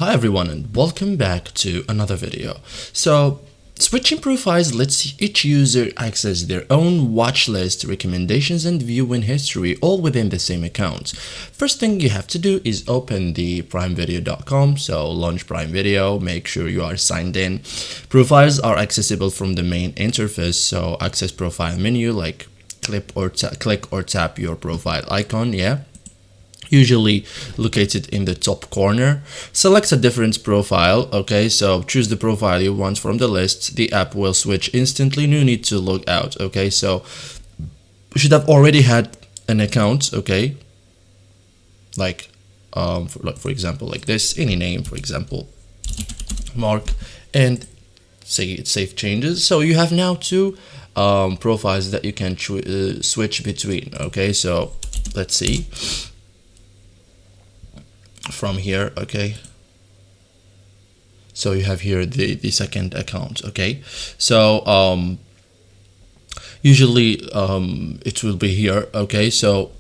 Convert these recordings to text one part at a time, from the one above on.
Hi everyone and welcome back to another video. So switching profiles lets each user access their own watch list, recommendations and viewing history all within the same account. First thing you have to do is open the primevideo.com. So launch Prime Video, make sure you are signed in. Profiles are accessible from the main interface, so access profile menu like click or tap your profile icon, usually located in the top corner. Select a different profile. Okay, so choose the profile you want from the list. The app will switch instantly, no need to log out. Okay, so you should have already had an account. Okay, like for example like this, any name, for example Mark, and say it save changes. So you have now two profiles that you can switch between. Okay, so let's see from here. Okay, so you have here the second account. Okay, so usually it will be here. Okay, so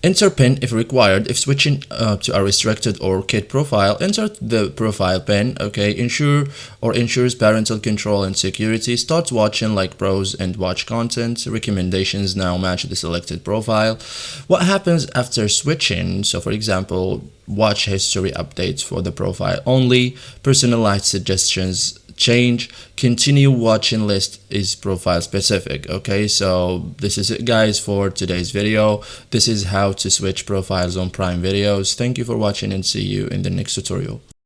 enter pin if required. If switching to a restricted or kid profile, enter the profile pin. Okay, ensures parental control and security. Start watching like pros and watch content. Recommendations now match the selected profile. What happens after switching? So for example, watch history updates for the profile only. Personalized suggestions change. Continue watching list is profile specific. Okay, so this is it guys for today's video. This is how to switch profiles on Prime Videos. Thank you for watching and see you in the next tutorial.